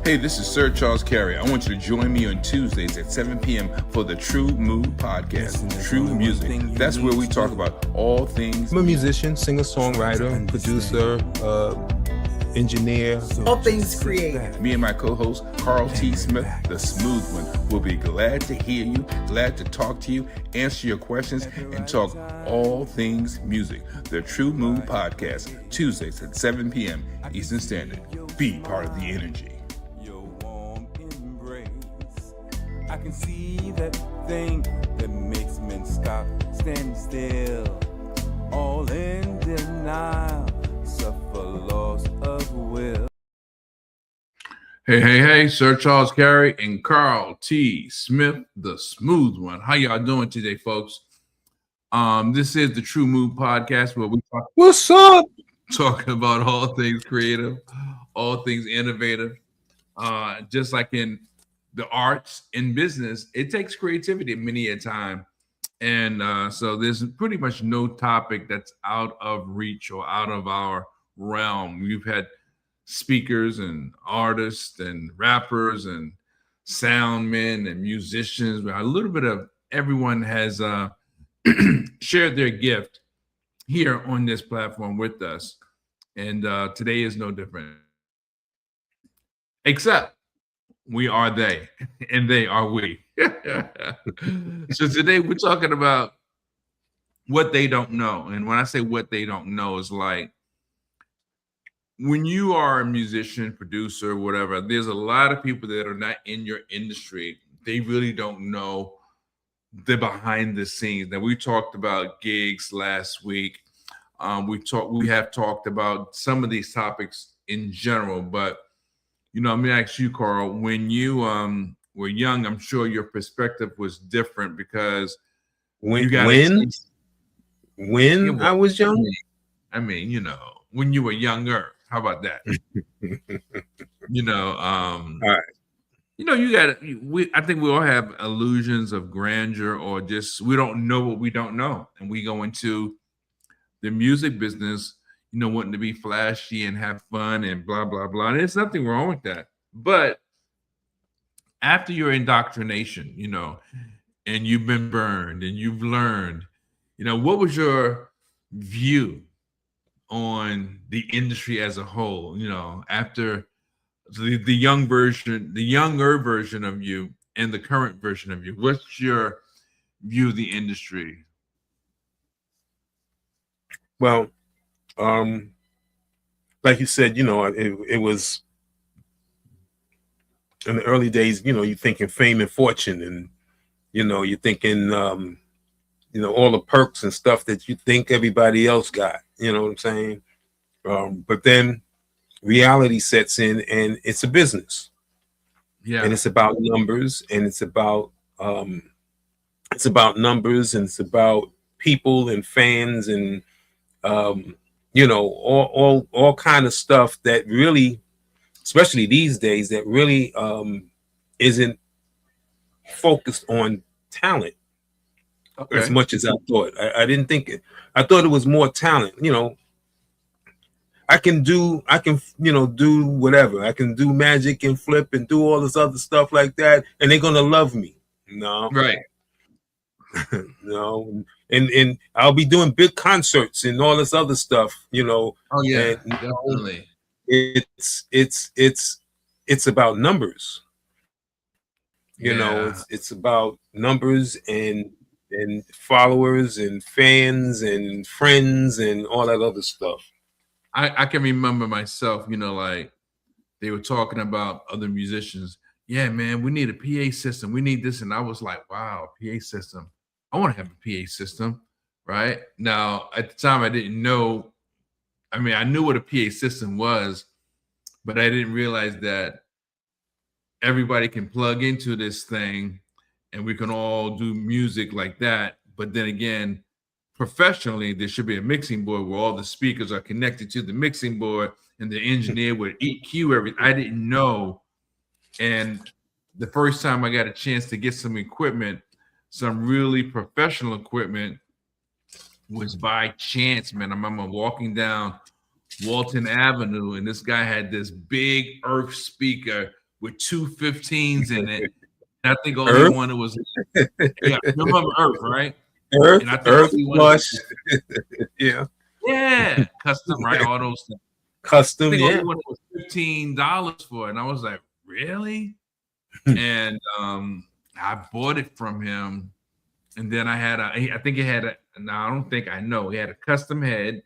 Hey, this is Sir Charles Carey. I want you to join me on Tuesdays at 7 p.m. for the Tru-Mu Podcast. True Music. That's where we talk about all things. I'm a musician, singer, songwriter, producer, engineer. All things creative. Me and my co-host, Carl T. Smith, the smooth one, will be glad to hear you, glad to talk to you, answer your questions, and talk all things music. The Tru-Mu Podcast, Tuesdays at 7 p.m. Eastern Standard. Be part of the energy. I can see that thing that makes men stop, stand still, all in denial, suffer loss of will. Hey, Sir Charles Carey and Carl T. Smith, the smooth one. How y'all doing today, folks? This is the Tru-Mu Podcast where we talk. What's up? Talking about all things creative, all things innovative. Just like in the arts and business, it takes creativity many a time. And so there's pretty much no topic that's out of reach or out of our realm. We've had speakers and artists and rappers and sound men and musicians. A little bit of everyone has shared their gift here on this platform with us. And today is no different. Except we are they, and they are we. So today we're talking about what they don't know. And when I say what they don't know, is like when you are a musician, producer, whatever, there's a lot of people that are not in your industry. They really don't know the behind the scenes. Now, we talked about gigs last week. We have talked about some of these topics in general, but you know, I'm gonna ask you, Carl, when you were young, I'm sure your perspective was different because When Yeah, I was young? I mean, you know, when you were younger. How about that? You know, all right. You know, I think we all have illusions of grandeur, or just we don't know what we don't know. And we go into the music business, you know, wanting to be flashy and have fun and blah, blah, blah. And there's nothing wrong with that. But after your indoctrination, you know, and you've been burned and you've learned, you know, what was your view on the industry as a whole, you know, after the younger version of you and the current version of you? What's your view of the industry? Well, like you said, you know, it was in the early days, you know, you're thinking fame and fortune, and, you know, you're thinking, you know, all the perks and stuff that you think everybody else got, you know what I'm saying? But then reality sets in, and it's a business. Yeah. And it's about numbers, and it's about numbers, and it's about people and fans, and you know, all kind of stuff that really, especially these days, that really isn't focused on talent as much as I thought. I didn't think it. I thought it was more talent. You know, I can you know, do whatever. I can do magic and flip and do all this other stuff like that, and they're gonna love me. No, Right. no, and I'll be doing big concerts and all this other stuff, you know. Oh yeah, and definitely. It's about numbers. You know, Yeah. it's about numbers and followers and fans and friends and all that other stuff. I can remember myself, you know, like they were talking about other musicians. Yeah, man, we need a PA system. We need this. And I was like, wow, PA system. I want to have a PA system, right? Now, at the time, I didn't know. I mean, I knew what a PA system was, but I didn't realize that everybody can plug into this thing and we can all do music like that. But then again, professionally, there should be a mixing board where all the speakers are connected to the mixing board, and the engineer would EQ everything. I didn't know. And the first time I got a chance to get some equipment, some really professional equipment, was by chance, man. I remember walking down Walton Avenue, and this guy had this big Earth speaker with two 15s in it. And I think only Earth, one was yeah, you remember Earth, right? Earth, And I think Earth only one Flush. Yeah, yeah, custom, right? All those things. I custom. think only Yeah. one was $15 for it. And I was like, really? And I bought it from him. And then I think it had now I don't think I know, he had a custom head.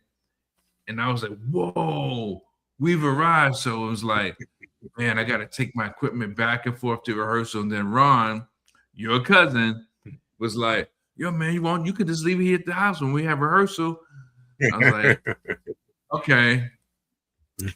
And I was like, whoa, we've arrived. So it was like, man, I got to take my equipment back and forth to rehearsal. And then Ron, your cousin, was like, yo, man, you could just leave it here at the house when we have rehearsal. I was like, okay.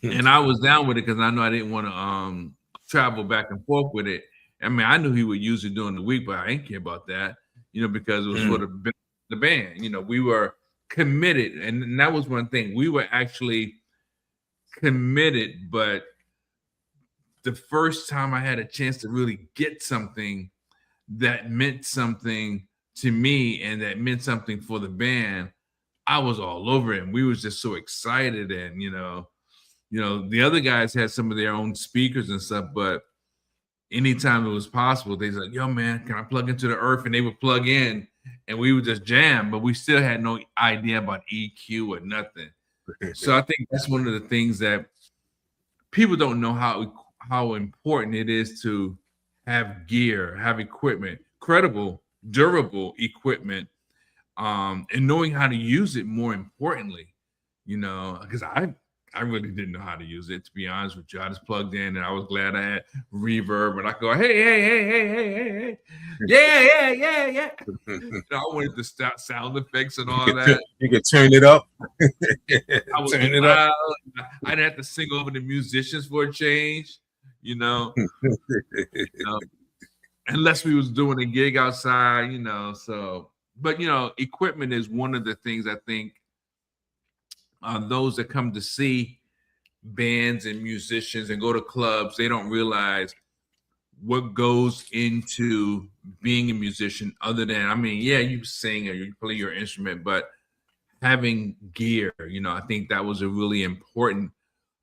And I was down with it because I know I didn't want to travel back and forth with it. I mean, I knew he would use it during the week, but I didn't care about that, because it was for the band. We were committed, and that was one thing. We were actually committed, but the first time I had a chance to really get something that meant something to me and that meant something for the band, I was all over it. And we was just so excited. And, the other guys had some of their own speakers and stuff, but anytime it was possible, they was like, yo, man, can I plug into the Earth? And they would plug in and we would just jam, but we still had no idea about EQ or nothing. So I think that's one of the things that people don't know how important it is to have gear, have equipment, credible, durable equipment, and knowing how to use it more importantly, because I really didn't know how to use it, to be honest with you. I just plugged in and I was glad I had reverb, and I go, hey, yeah. I wanted to start sound effects and all that. You could turn it up. I was turn it up. I didn't have to sing over the musicians for a change, unless we was doing a gig outside, so. But, equipment is one of the things I think those that come to see bands and musicians and go to clubs, they don't realize what goes into being a musician other than, you sing or you play your instrument, but having gear, I think that was a really important,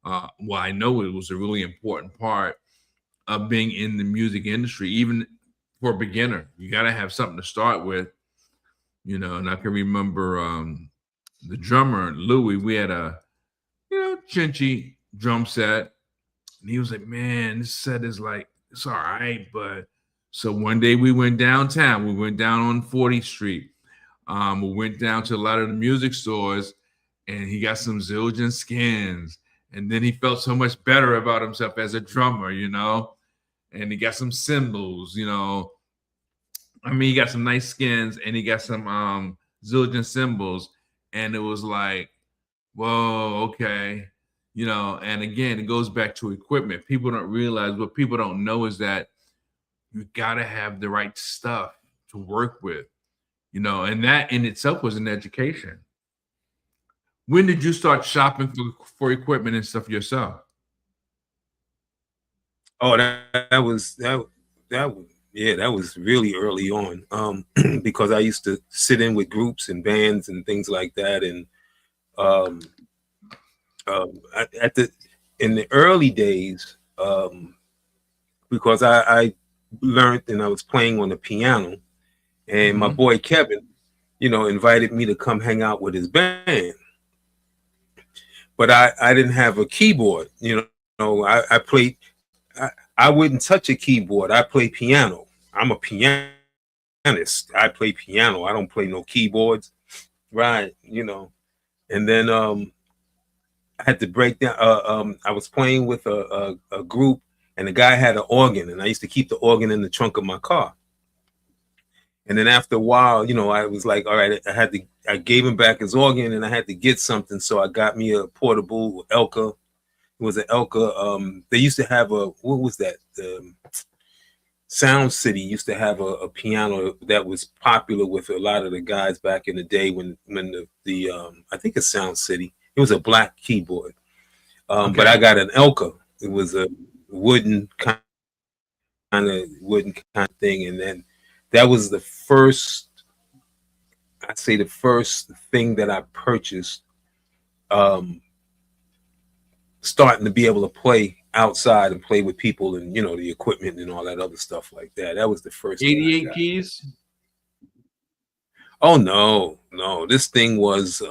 I know it was a really important part of being in the music industry, even for a beginner. You got to have something to start with, and I can remember the drummer, Louis, we had a, chinchy drum set. And he was like, man, this set is like, it's all right. But so one day we went downtown. We went down on 40th Street. We went down to a lot of the music stores and he got some Zildjian skins. And then he felt so much better about himself as a drummer, and he got some cymbals, he got some nice skins and he got some Zildjian cymbals. And it was like, whoa, okay. And again, it goes back to equipment. People don't realize, what people don't know is that you got to have the right stuff to work with, and that in itself was an education. When did you start shopping for equipment and stuff yourself? Oh, that was really early on, because I used to sit in with groups and bands and things like that. And in the early days, because I learned and I was playing on the piano, and my boy Kevin, invited me to come hang out with his band. But I didn't have a keyboard, I played. I wouldn't touch a keyboard. I play piano. I'm a pianist. I play piano. I don't play no keyboards. Right. And then I had to break down. I was playing with a group and the guy had an organ, and I used to keep the organ in the trunk of my car. And then after a while, I was like, all right, I gave him back his organ and I had to get something. So I got me a portable Elka. It was an Elka. They used to have what was that? Sound City used to have a piano that was popular with a lot of the guys back in the day when the I think it's Sound City. It was a black keyboard. But I got an Elka. It was a wooden kind of thing. And then that was the first thing that I purchased, starting to be able to play outside and play with people and the equipment and all that other stuff like that. That was the first thing I 88 got. keys. Oh no, this thing was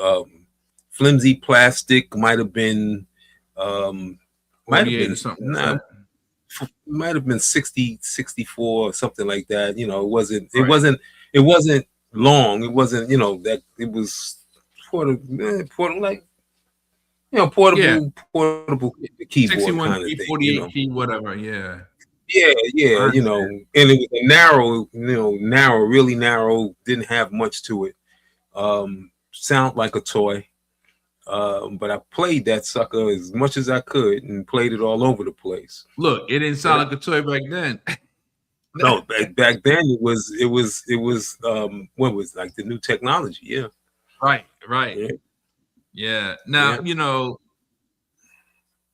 flimsy plastic. Might have been 48 or something like that. might have been 60, 64 or something like that. It wasn't Right. it wasn't long. It wasn't that it was portable like Yeah. portable keyboard 61 kind of key, thing. 48 key, whatever. Yeah. Yeah, I and it was a narrow, really narrow, didn't have much to it. Sound like a toy. But I played that sucker as much as I could and played it all over the place. Look, it didn't sound like a toy back then. No, back then it was what was like the new technology, yeah. Right. Yeah. Now,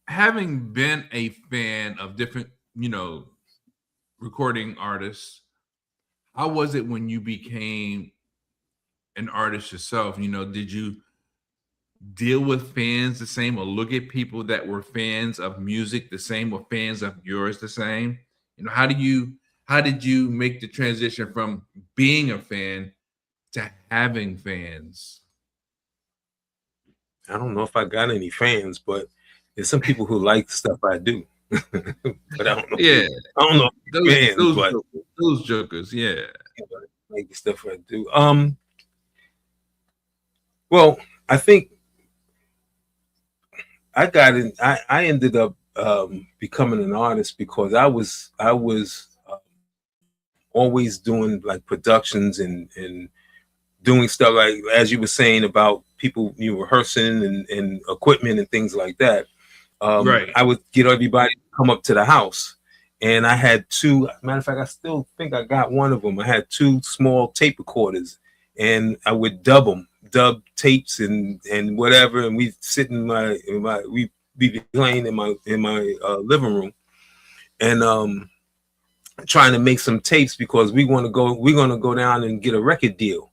having been a fan of different, recording artists, how was it when you became an artist yourself? Did you deal with fans the same or look at people that were fans of music the same or fans of yours the same? How did you make the transition from being a fan to having fans? I don't know if I got any fans, but there's some people who like the stuff I do. But I don't know. Yeah. I don't know those jokers, yeah. Like the stuff I do. Well, I think I got in. I ended up becoming an artist because I was always doing like productions and doing stuff like, as you were saying about people rehearsing and equipment and things like that. Right. I would get everybody to come up to the house, and I had two. Matter of fact, I still think I got one of them. I had two small tape recorders, and I would dub tapes and whatever, and we sit we be playing in my living room, and trying to make some tapes because we're gonna go down and get a record deal,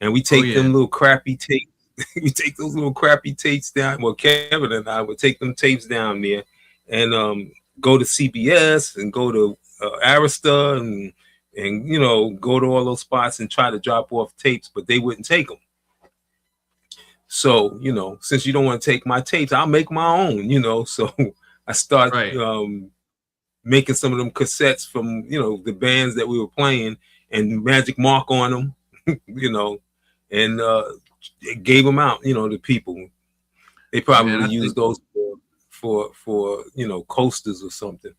and we take them little crappy tapes. We take those little crappy tapes down. Well, Kevin and I would take them tapes down there and go to CBS and go to Arista and go to all those spots and try to drop off tapes, but they wouldn't take them. So, since you don't want to take my tapes, I'll make my own, so I started making some of them cassettes from, the bands that we were playing and magic mark on them, and gave them out, to people. They probably used those for coasters or something.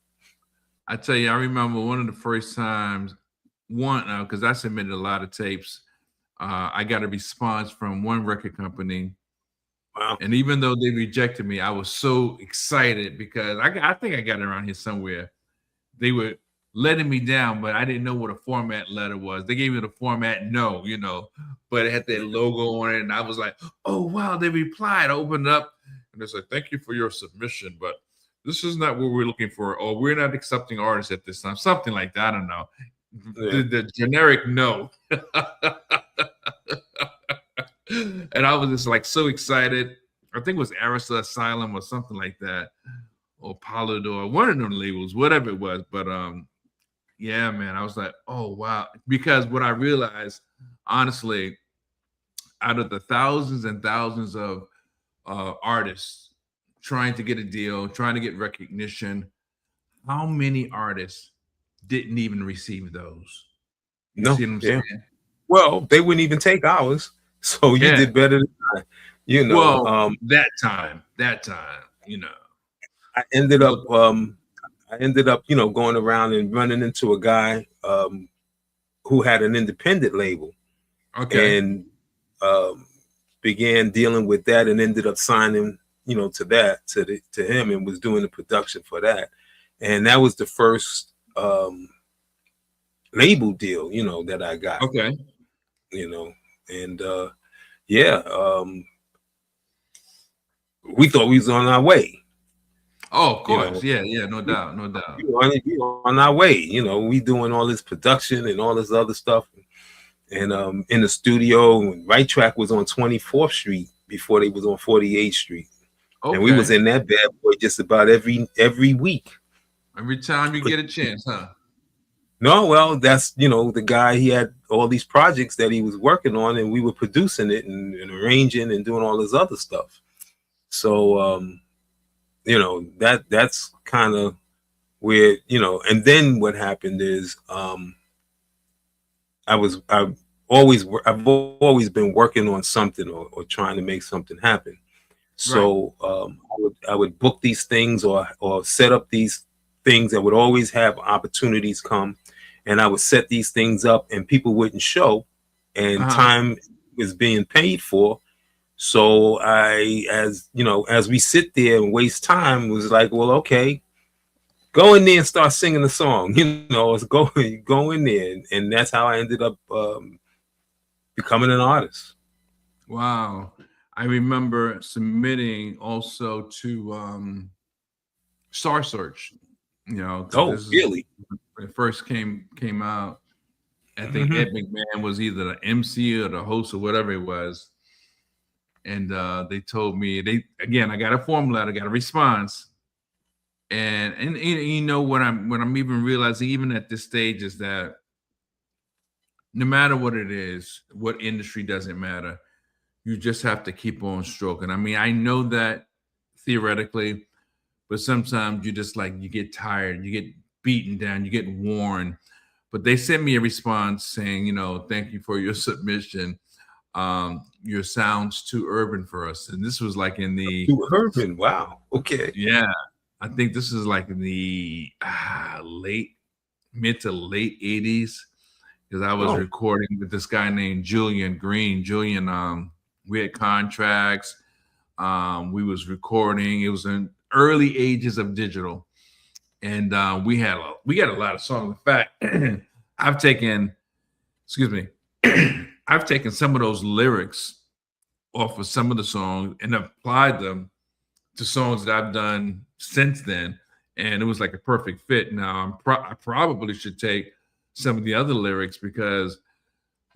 I tell you, I remember one of the first times, because I submitted a lot of tapes. I got a response from one record company. Wow. And even though they rejected me, I was so excited because I think I got it around here somewhere. They were letting me down, but I didn't know what a format letter was. They gave me the format no, but it had that logo on it. And I was like, oh, wow, they replied. I opened up and they said, thank you for your submission, but this is not what we're looking for. Or we're not accepting artists at this time. Something like that. I don't know. Yeah. The generic no. And I was just like so excited. I think it was Arista Asylum or something like that, or Polydor, one of them labels, whatever it was. But yeah, man, I was like, oh wow, because what I realized, honestly, out of the thousands and thousands of artists trying to get a deal, trying to get recognition, how many artists didn't even receive those? You see what I'm saying? Well, they wouldn't even take ours. So you did better than I, Well, that time, I ended up, going around and running into a guy who had an independent label, and began dealing with that, and ended up signing, to him, and was doing the production for that, and that was the first label deal, that I got. Okay. And we thought we was on our way. Oh, of course. Yeah, no doubt. We on our way, we doing all this production and all this other stuff. And in the studio, Right Track was on 24th Street before they was on 48th Street. and we was Okay. in that bad boy just about every week. Every time you But get a chance, huh? no, well, that's the guy. He had all these projects that he was working on, and we were producing it and arranging and doing all this other stuff. So that's kind of where and then what happened is I've always been working on something or trying to make something happen. Right. So I would book these things or set up these things that would always have opportunities come, and I would set these things up and people wouldn't show, and Uh-huh. time was being paid for. So as we sit there and waste time, was like, well, okay, go in there and start singing the song. It's go in there, and that's how I ended up becoming an artist. Wow. I remember submitting also to Star Search, because Oh, this is really? when it first came out. I think Mhm. Ed McMahon was either the MC or the host or whatever it was. And they told me I got a form letter, got a response. And what I'm even realizing even at this stage is that no matter what it is, what industry doesn't matter. You just have to keep on stroking. I mean, I know that theoretically, but sometimes you just you get tired, you get beaten down, you get worn. But they sent me a response saying, thank you for your submission. Your sounds too urban for us. And this was like in the To Urban. Wow. Okay. yeah, I think this is like in the mid to late 80s because I was Oh, recording with this guy named Julian Green. Julian, we had contracts. We was recording. It was in early ages of digital, and we got a lot of songs. In fact, I've taken, excuse me, I've taken some of those lyrics off of some of the songs and applied them to songs that I've done since then, and it was like a perfect fit. Now I probably should take some of the other lyrics because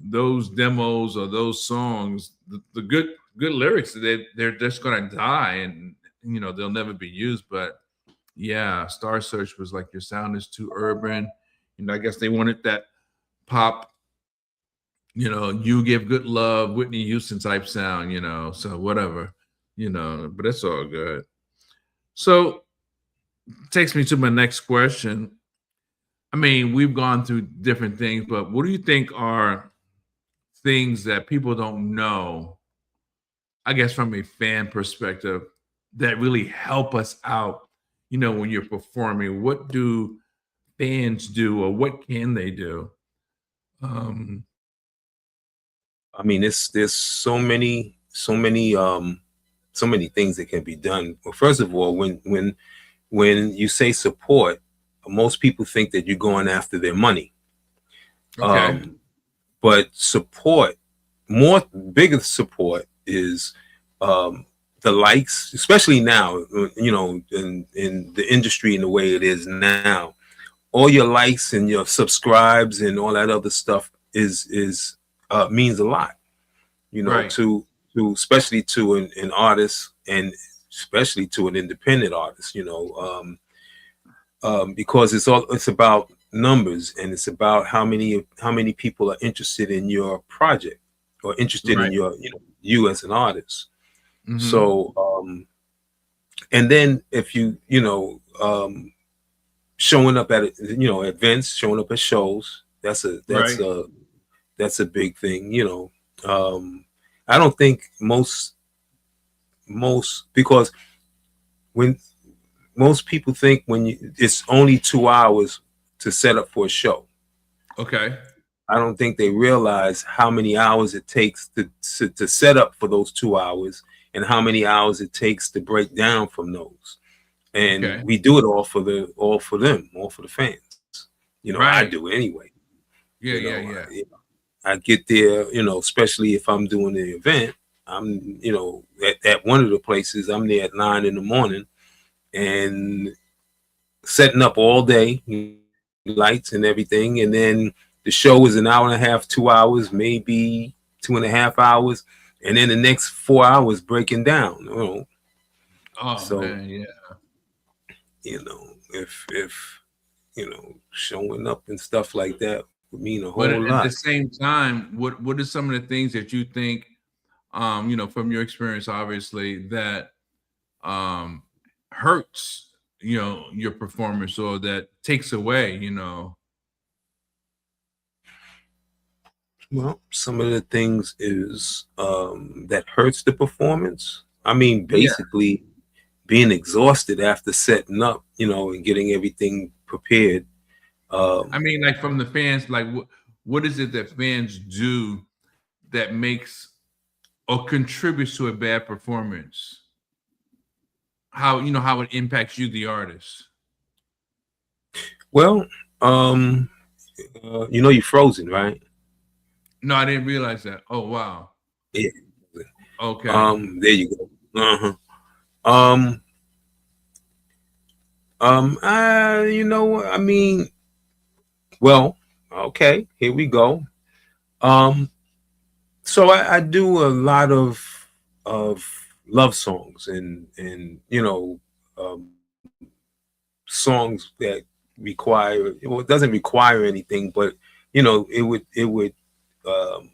those demos or those songs, the good lyrics, they're just gonna die and they'll never be used. But yeah, Star Search was like your sound is too urban. I guess they wanted that pop, you give good love, Whitney Houston type sound, so whatever, but it's all good. So takes me to my next question. I mean, we've gone through different things, but what do you think are things that people don't know, I guess, from a fan perspective, that really help us out, when you're performing? What do fans do or what can they do? Um, I mean, there's so many things that can be done. Well, first of all, when you say support, most people think that you're going after their money. okay. But support, more bigger support is the likes, especially now, in the industry and the way it is now. All your likes and your subscribes and all that other stuff is means a lot, Right. to especially to an artist and especially to an independent artist, because it's about numbers, and it's about how many people are interested in your project or interested in Right. your you as an artist. Hmm. So and then if showing up at events, showing up at shows, Right. that's a big thing. I don't think most because when most people think it's only 2 hours to set up for a show. Okay. I don't think they realize how many hours it takes to set up for those 2 hours, and how many hours it takes to break down from those. And Okay. we do it all for them, all for the fans. I Right. do it anyway. Yeah. You Yeah. know, Yeah. I get there, especially if I'm doing the event. I'm, at one of the places, I'm there at 9 in the morning and setting up all day, lights and everything. And then the show is an hour and a half, 2 hours, maybe 2.5 hours. And then the next 4 hours breaking down. Oh So, man, yeah. if showing up and stuff like that would mean a But whole at the lot. same time, what are some of the things that you think, from your experience, obviously, that um hurts, your performance, or that takes away. Well, some of the things is that hurts the performance. I mean, Yeah. basically being exhausted after setting up, and getting everything prepared. I Um, mean, like from the fans, like what is it that fans do that makes or contributes to a bad performance? How it impacts you, the artist. well, you're frozen, right? No, I didn't realize that. Oh wow. Yeah. Okay. There you go. Um, I mean, well, okay, here we go. Um, so I do a lot of love songs and um, songs that require, well, it doesn't require anything, but it would um,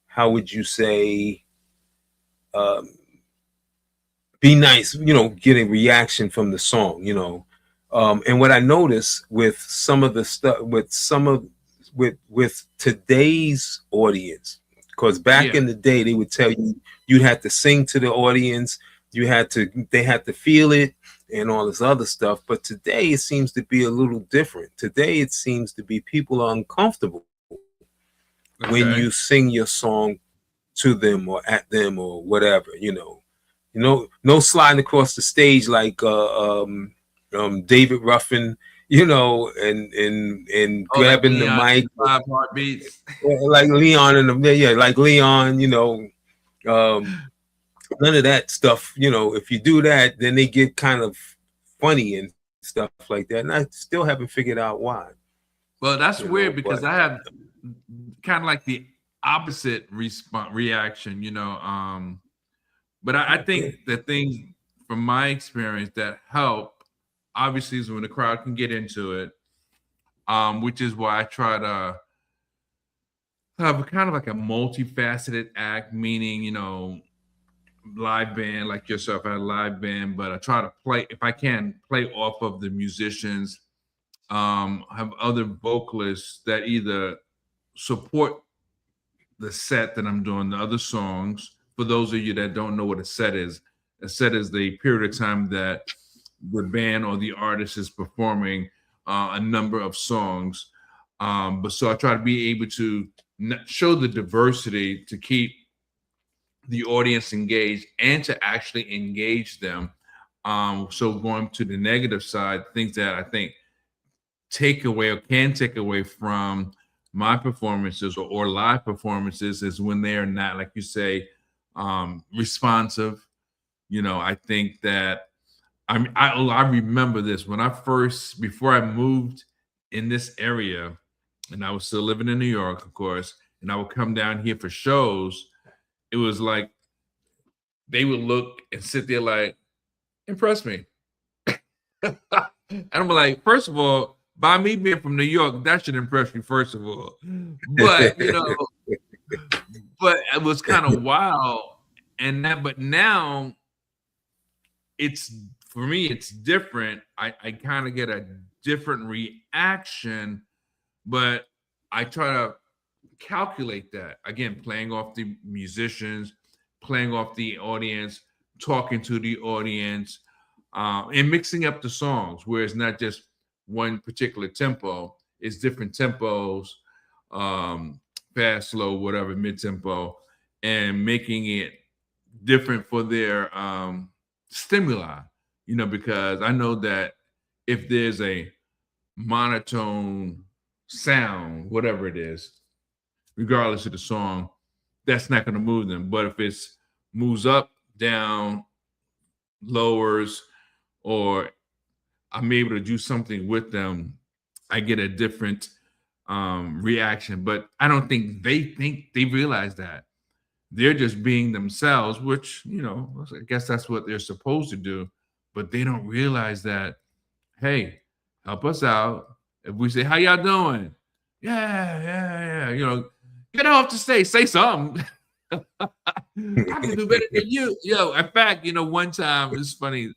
how would you say, um, be nice, get a reaction from the song, and what I notice with some of the stuff, with today's audience, because back Yeah. in the day they would tell you you had to sing to the audience, they had to feel it and all this other stuff. But today it seems to be a little different. Today it seems to be people are uncomfortable when Okay. you sing your song to them or at them or whatever, no sliding across the stage like David Ruffin, and Oh, like grabbing the Leon mic and 5 Heartbeats. like Leon and yeah, like Leon, um, none of that stuff. If you do that, then they get kind of funny and stuff like that. And I still haven't figured out why. Well, that's weird because But I have kind of like the opposite reaction. But I think okay. the things from my experience that help, obviously, is when the crowd can get into it. Which is why I try to have kind of like a multifaceted act, meaning, live band like yourself, I had a live band, but I try to play, if I can, play off of the musicians, have other vocalists that either support the set that I'm doing, the other songs. For those of you that don't know what a set is the period of time that the band or the artist is performing a number of songs. But so I try to be able to show the diversity to keep the audience engaged and to actually engage them. So going to the negative side, things that I think take away or can take away from my performances or live performances is when they are not, like you say, responsive. I think that I remember this when before I moved in this area, and I was still living in New York, of course, and I would come down here for shows. It was like they would look and sit there like, impress me. And I'm like, first of all, by me being from New York, that should impress you, first of all. But but it was kind of wild. But now it's, for me, it's different. I kind of get a different reaction, but I try to calculate that. Again, playing off the musicians, playing off the audience, talking to the audience, and mixing up the songs where it's not just one particular tempo, it's different tempos, fast, slow, whatever, mid tempo, and making it different for their stimuli, because I know that if there's a monotone sound, whatever it is, regardless of the song, that's not going to move them. But if it's moves up, down, lowers, or I'm able to do something with them, I get a different reaction. But I don't think they realize that. they're just being themselves, which, you know, I guess that's what they're supposed to do. But they don't realize that, hey, help us out. If we say, how y'all doing? Yeah, yeah, yeah. You know, get off the stage, say something. I can do better than you. Yo, in fact, you know, one time, it's funny.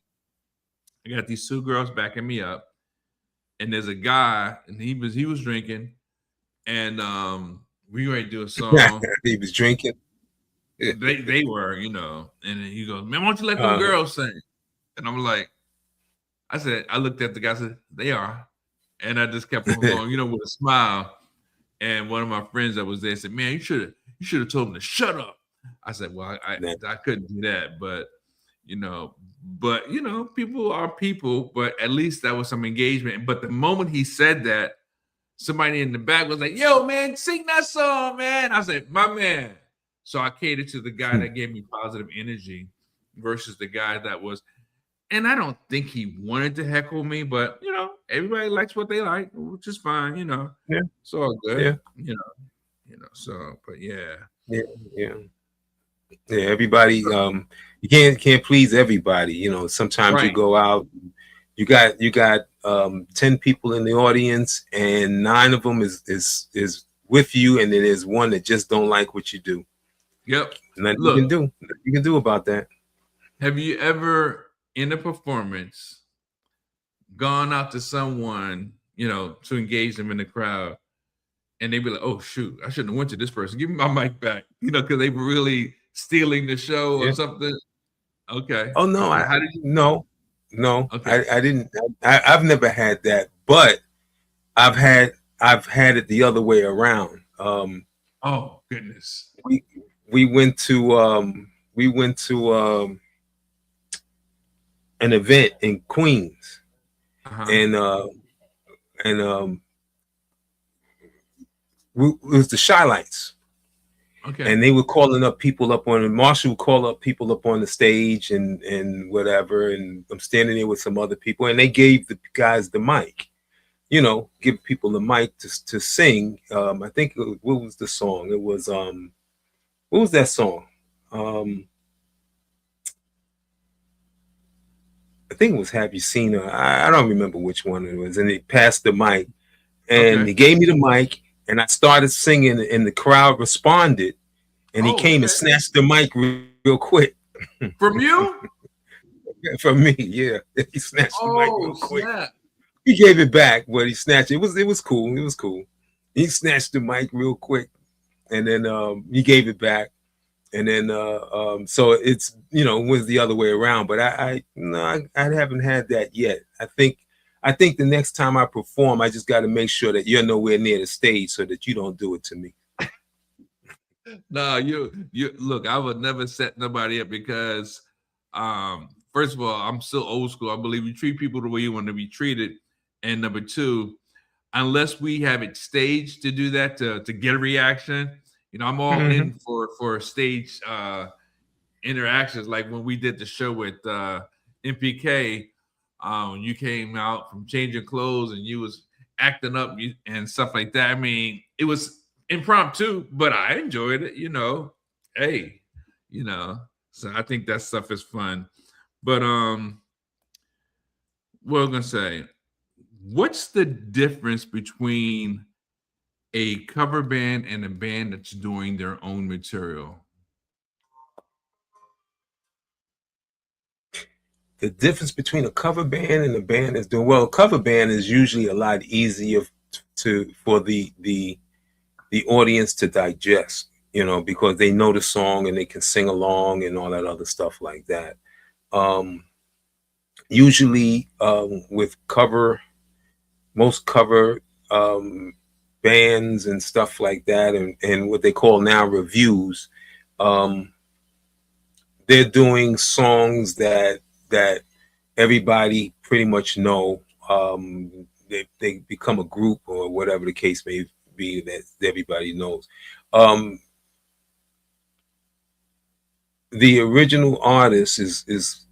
I got these two girls backing me up, and there's a guy, and he was drinking, and we ready to do a song. He was drinking. They were, you know, and then he goes, man, why don't you let them girls sing? And I'm like, I looked at the guy, I said, they are. And I just kept on going, you know, with a smile. And one of my friends that was there said, man, you should have told him to shut up. I said, well, I couldn't do that, but you know, people are people, but at least that was some engagement. But the moment he said that, somebody in the back was like, yo, man, sing that song, man. I said, my man. So I catered to the guy that gave me positive energy versus the guy that was, and I don't think he wanted to heckle me, but you know, everybody likes what they like, which is fine, you know. Yeah. It's all good. Yeah. You know, so but yeah. Yeah. Everybody, you can't please everybody. You know, sometimes you go out, you got 10 people in the audience, and 9 of them is with you, and then there's one that just don't like what you do. Yep. Nothing you can do about that. Have you ever in a performance gone out to someone, you know, to engage them in the crowd, and they be like, oh shoot, I shouldn't have went to this person. Give me my mic back, you know, because they were really stealing the show or something? Okay. Oh no, how did you? No. Okay. I didn't. I've never had that, but I've had it the other way around. Oh goodness. We went to an event in Queens, and it was the Shy Lights. Okay. And they were calling up people up on, and Marshall would call up people up on the stage and whatever. And I'm standing there with some other people, and they gave the guys the mic, you know, give people the mic to sing. I think what was the song? It was what was that song? I think it was Have You Seen Her? I don't remember which one it was. And they passed the mic, and he gave me the mic, and I started singing, and the crowd responded, and he came and snatched the mic real quick. From you? From me, yeah. He snatched the mic real quick. Snap. He gave it back, but he snatched it. It was cool. It was cool. He snatched the mic real quick, and then he gave it back. And then so it's, you know, was the other way around. But I haven't had that yet. I think the next time I perform, I just got to make sure that you're nowhere near the stage so that you don't do it to me. No, you look, I would never set nobody up because first of all, I'm still old school. I believe you treat people the way you want to be treated. And number two, unless we have it staged to do that, to get a reaction, you know, I'm all in for stage interactions. Like when we did the show with MPK, you came out from changing clothes and you was acting up and stuff like that. I mean, it was impromptu, but I enjoyed it, you know. Hey, you know, so I think that stuff is fun. But what I'm gonna say, what's the difference between a cover band and a band that's doing their own material? The difference between a cover band and a band that's doing well. A cover band is usually a lot easier for the audience to digest, you know, because they know the song and they can sing along and all that other stuff like that. Usually with most cover bands and stuff like that, and what they call now reviews, they're doing songs that everybody pretty much know. They become a group or whatever the case may be that everybody knows. The original artist is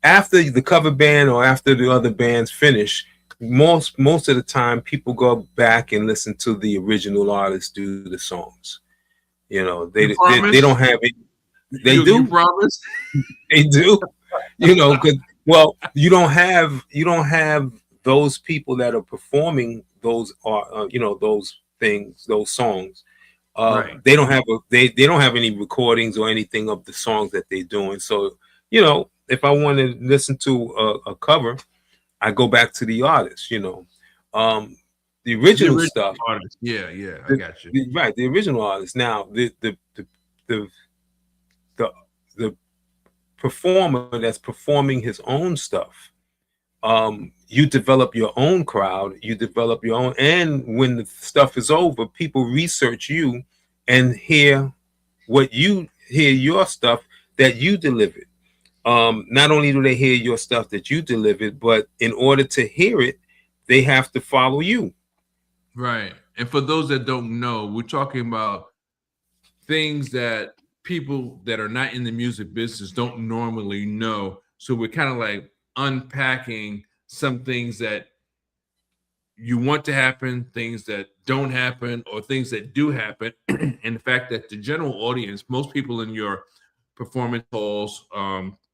after the cover band or after the other bands finish. Most of the time, people go back and listen to the original artist do the songs. You know, You they promise? don't have it. They You do. promise? They do. You know, well, you don't have those people that are performing those you know, those things, those songs. Right. They don't have they don't have any recordings or anything of the songs that they're doing. So, you know, if I want to listen to a cover, I go back to the artist. You know, the original stuff. Artist. Yeah, I got you. Right, the original artist. Now, the the the performer that's performing his own stuff. You develop your own crowd, you develop your own, and when the stuff is over, people research you and hear your stuff that you delivered. Not only do they hear your stuff that you delivered, but in order to hear it, they have to follow you. Right. And for those that don't know, we're talking about things that people that are not in the music business don't normally know. So we're kind of like unpacking some things that you want to happen, things that don't happen, or things that do happen. And the fact that the general audience, most people in your performance halls,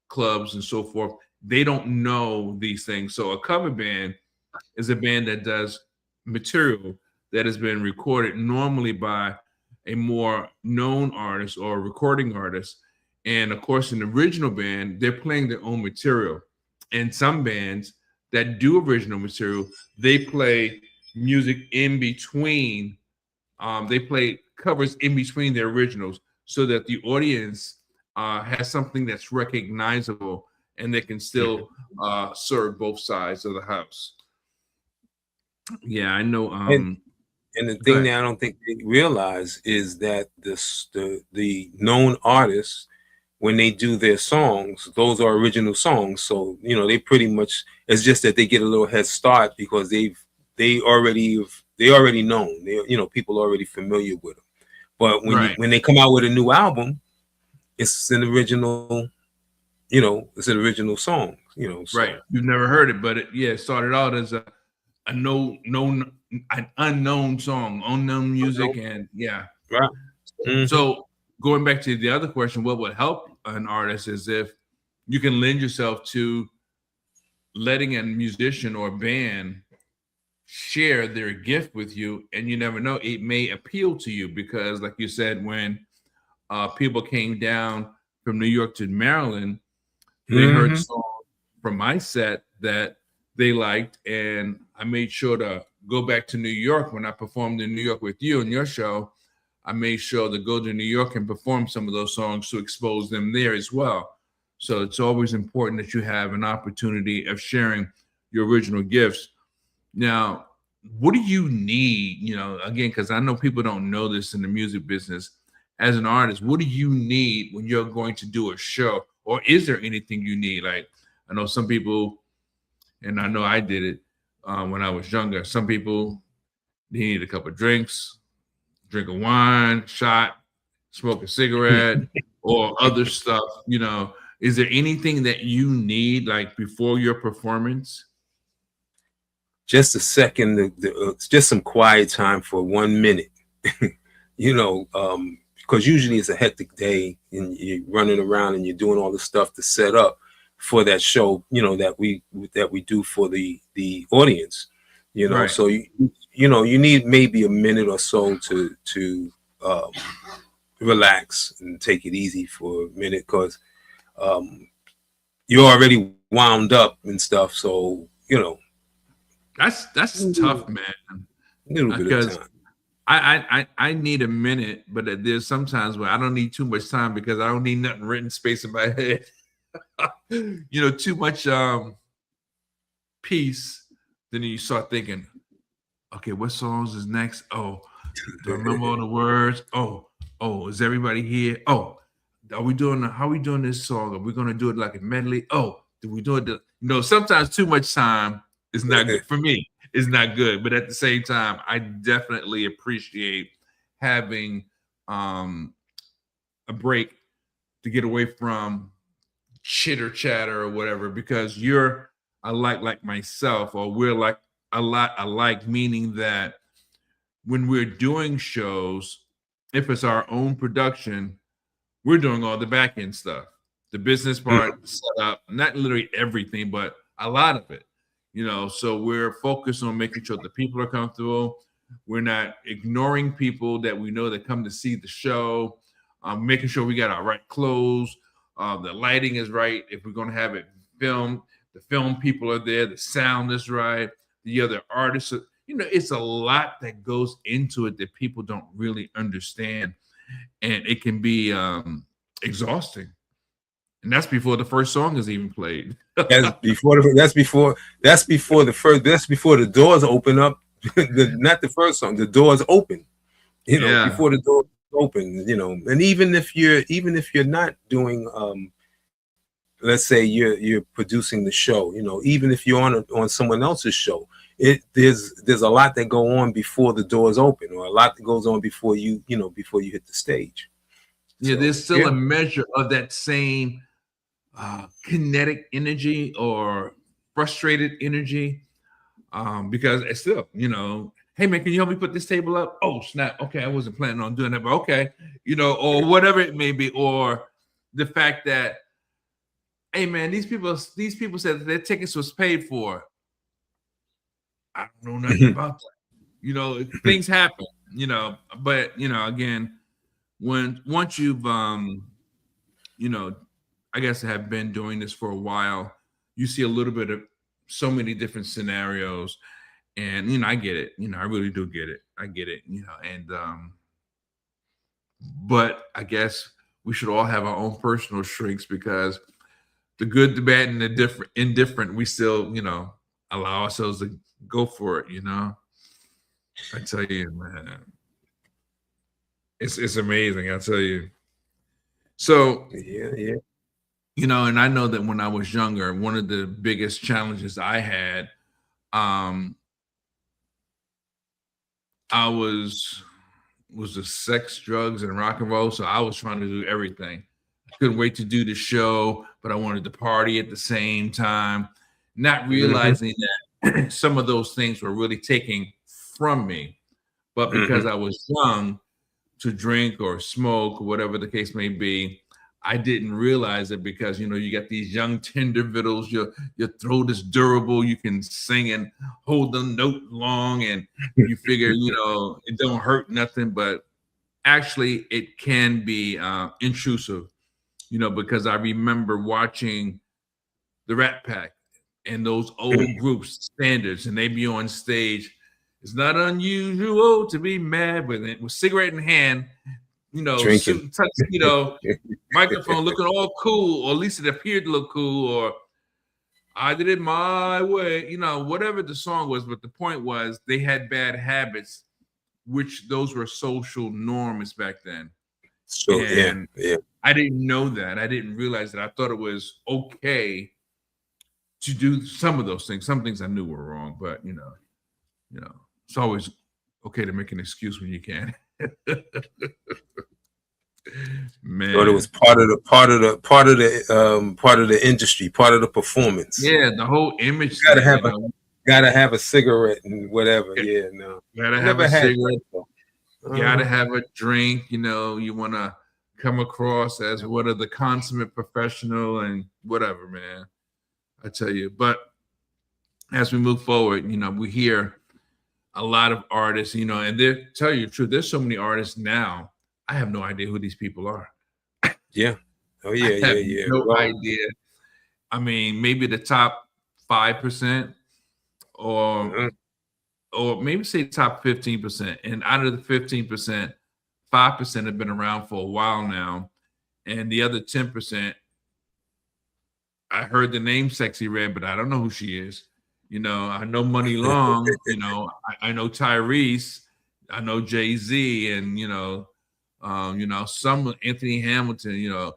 clubs, and so forth, they don't know these things. So a cover band is a band that does material that has been recorded normally by a more known artist or a recording artist. And of course, an original band, they're playing their own material. And some bands that do original material, they play music in between. They play covers in between their originals so that the audience has something that's recognizable and they can still serve both sides of the house. Yeah, I know. And the thing that I don't think they realize is that the known artists, when they do their songs, those are original songs. So, you know, they pretty much, it's just that they get a little head start because they already known. They, you know, people are already familiar with them. But when they come out with a new album, it's an original, you know, it's an original song, you know. So. Right. You've never heard it, but it started out as an unknown song, unknown music, and yeah. Right. Mm-hmm. So going back to the other question, what would help an artist is if you can lend yourself to letting a musician or band share their gift with you, and you never know, it may appeal to you because, like you said, when people came down from New York to Maryland, they heard songs from my set that they liked, and I made sure to go back to New York when I performed in New York with you and your show. I made sure to go to New York and perform some of those songs to expose them there as well. So it's always important that you have an opportunity of sharing your original gifts. Now, what do you need? You know, again, because I know people don't know this in the music business. As an artist, what do you need when you're going to do a show? Or is there anything you need? Like, I know some people, and I know I did it when I was younger. Some people, they need a couple of drinks, drink a wine, shot, smoke a cigarette, or other stuff. You know, is there anything that you need like before your performance? Just a second, just some quiet time for 1 minute. You know, because usually it's a hectic day and you're running around and you're doing all the stuff to set up for that show, you know, that we do for the audience, you know. Right. So you know, you need maybe a minute or so to relax and take it easy for a minute because you're already wound up and stuff. So, you know, that's tough, man. A little bit of time. I need a minute, but there's sometimes where I don't need too much time because I don't need nothing written space in my head. You know, too much peace. Then you start thinking, okay, what songs is next? Oh, do I remember all the words? Oh, is everybody here? Oh, how are we doing this song? Are we gonna do it like a medley? Oh, do we do it? You know, sometimes too much time is not good for me. It's not good, but at the same time, I definitely appreciate having a break to get away from chitter chatter or whatever, because you're like myself, or we're like a lot alike, meaning that when we're doing shows, if it's our own production, we're doing all the back end stuff, the business part, set up, not literally everything, but a lot of it. So we're focused on making sure the people are comfortable. We're not ignoring people that we know that come to see the show. Making sure we got our right clothes, the lighting is right. If we're going to have it filmed, the film people are there, the sound is right, the other artists. It's a lot that goes into it that people don't really understand, and it can be exhausting. And that's before the first song is even played. That's before the doors open up. Not the first song, the doors open. Before the doors open. And even if you're not doing, let's say you're producing the show. Even if you're on someone else's show, there's a lot that go on before the doors open, or a lot that goes on before you hit the stage. Yeah, so, there's still a measure of that same kinetic energy or frustrated energy, because it's still, hey man, can you help me put this table up? Oh snap! Okay, I wasn't planning on doing that, but okay, or whatever it may be, or the fact that, hey man, these people said that their tickets was paid for. I don't know nothing about that. Things happen, but again, once you've I guess I have been doing this for a while, you see a little bit of so many different scenarios, and I get it. I really do get it. I get it. And but I guess we should all have our own personal shrinks, because the good, the bad, and the indifferent, we still, allow ourselves to go for it. I tell you, man, it's amazing. I tell you. So yeah. And I know that when I was younger, one of the biggest challenges I had, I was the sex, drugs, and rock and roll. So I was trying to do everything. I couldn't wait to do the show, but I wanted to party at the same time, not realizing that some of those things were really taking from me. But because I was young, to drink or smoke or whatever the case may be, I didn't realize it, because you got these young tender vittles, your throat is durable, you can sing and hold the note long, and you figure it don't hurt nothing, but actually it can be intrusive, because I remember watching the Rat Pack and those old groups, Standards, and they be on stage. It's not unusual to be mad with cigarette in hand, suit, tuxedo, microphone, looking all cool, or at least it appeared to look cool, or I did it my way, whatever the song was. But the point was, they had bad habits, which those were social norms back then. So yeah. I didn't know that. I didn't realize that. I thought it was okay to do some of those things. Some things I knew were wrong, but it's always okay to make an excuse when you can. Man, but it was part of the industry, part of the performance. Yeah, the whole image. Gotta have a cigarette and whatever. Yeah, no. Gotta have a cigarette. Gotta have a drink. You want to come across as one of the consummate professional and whatever, man. I tell you. But as we move forward, we hear a lot of artists, and they tell you the truth. There's so many artists now. I have no idea who these people are. Yeah. Oh yeah, yeah. No idea. I mean, maybe the top 5%, or maybe say top 15%. And out of the 15%, 5% have been around for a while now, and the other 10%, I heard the name Sexy Red, but I don't know who she is. I know Money Long. I know Tyrese. I know Jay-Z, and some Anthony Hamilton.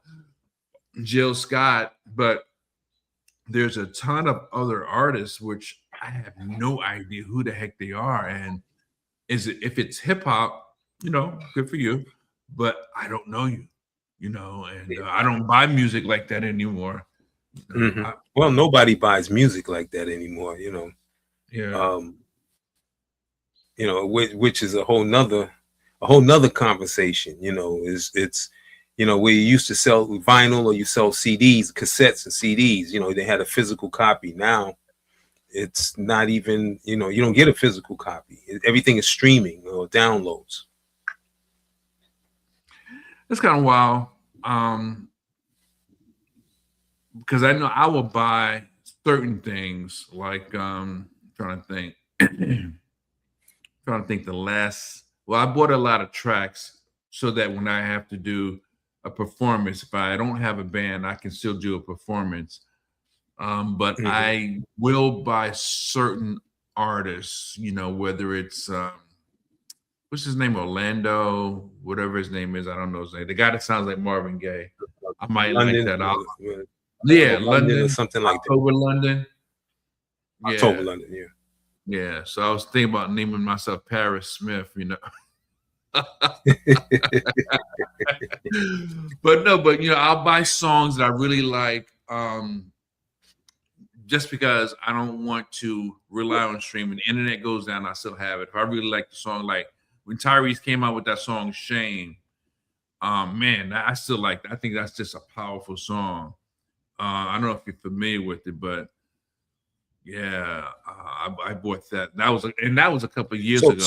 Jill Scott, but there's a ton of other artists which I have no idea who the heck they are. And if it's hip hop, good for you, but I don't know you, and I don't buy music like that anymore. Well, nobody buys music like that anymore, Yeah. Which is a whole nother a whole nother conversation. You know, it's you know, where you used to sell vinyl or you sell CDs, cassettes and CDs. You know, they had a physical copy. Now it's not even, you know, you don't get a physical copy. Everything is streaming or downloads. It's kind of wild. Because I know I will buy certain things like trying to think the last, well, I bought a lot of tracks so that when I have to do a performance, if I don't have a band, I can still do a performance. But I will buy certain artists, you know, whether it's what's his name, Orlando, whatever his name is, I don't know his name. The guy that sounds like Marvin Gaye. I might London, like that out. Yeah, London or something like that. October London. Yeah. October London, yeah. Yeah. So I was thinking about naming myself Paris Smith, you know. But you know, I'll buy songs that I really like, just because I don't want to rely on streaming. The internet goes down, I still have it. If I really like the song, like when Tyrese came out with that song Shame, man, I still like that. I think that's just a powerful song. I don't know if you're familiar with it, but yeah, I bought that. That was a couple of years ago.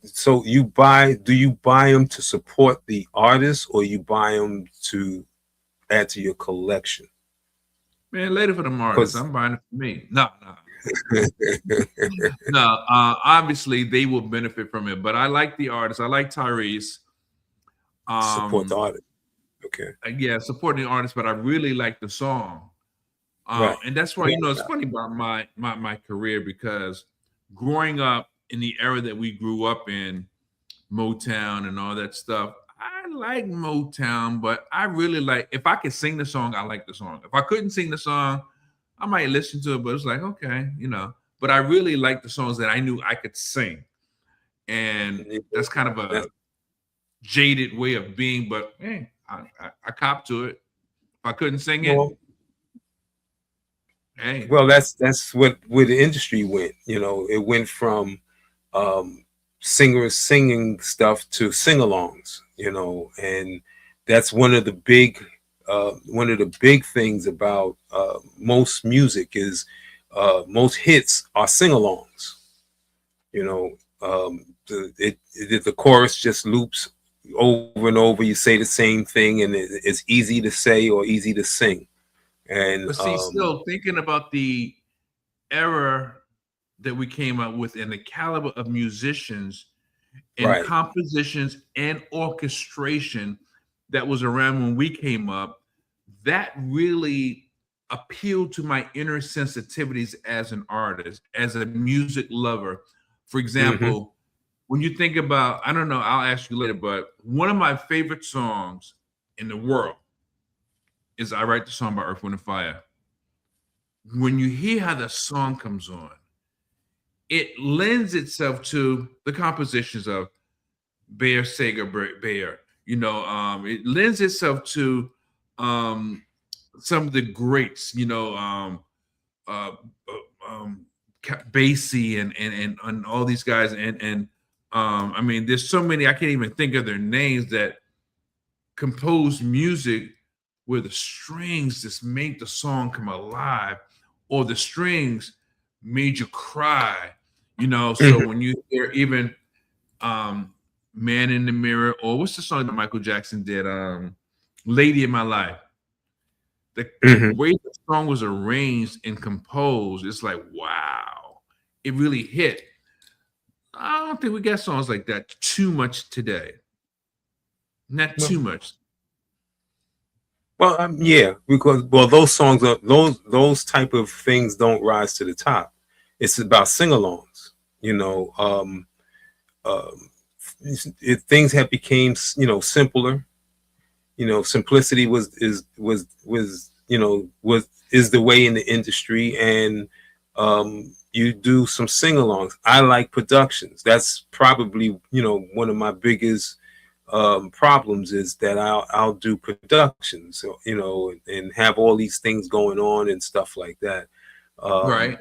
So do you buy them to support the artist, or you buy them to add to your collection? Man, later for the artists. I'm buying it for me. No. No, obviously they will benefit from it, but I like the artist. I like Tyrese. Support the artist. Okay. Yeah, supporting the artist, but I really like the song. Right. And that's why, you know, it's funny about my career, because growing up in the era that we grew up in, Motown and all that stuff, I like Motown, but I really like, if I could sing the song, I like the song. If I couldn't sing the song, I might listen to it, but it's like, okay, you know. But I really like the songs that I knew I could sing. And that's kind of a jaded way of being, but hey, I cop to it. If I couldn't sing it, hey. Well, that's where the industry went. You know, it went from singers singing stuff to sing-alongs. You know, and that's one of the big things about most music is most hits are sing-alongs. You know, the chorus just loops over and over. You say the same thing, and it's easy to say or easy to sing. And but see, still thinking about the era that we came up with and the caliber of musicians and compositions and orchestration that was around when we came up, that really appealed to my inner sensitivities as an artist, as a music lover. For example, when you think about, I don't know, I'll ask you later, but one of my favorite songs in the world is I Write the Song by Earth, Wind and Fire. When you hear how the song comes on, it lends itself to the compositions of Bear Sager Bear. You know, it lends itself to some of the greats, you know, Basie and all these guys. And I mean, there's so many, I can't even think of their names, that compose music where the strings just make the song come alive, or the strings made you cry, you know. So when you hear even Man in the Mirror, or what's the song that Michael Jackson did, Lady in My Life, the way the song was arranged and composed, it's like, wow, it really hit. I don't think we got songs like that too much today. Not too much. Well, yeah, because those songs are those type of things don't rise to the top. It's about sing-alongs, you know. Things have became, you know, simpler. You know, simplicity is the way in the industry, and you do some sing-alongs. I like productions. That's probably, you know, one of my biggest problems is that I'll do productions, you know, and have all these things going on and stuff like that. Right.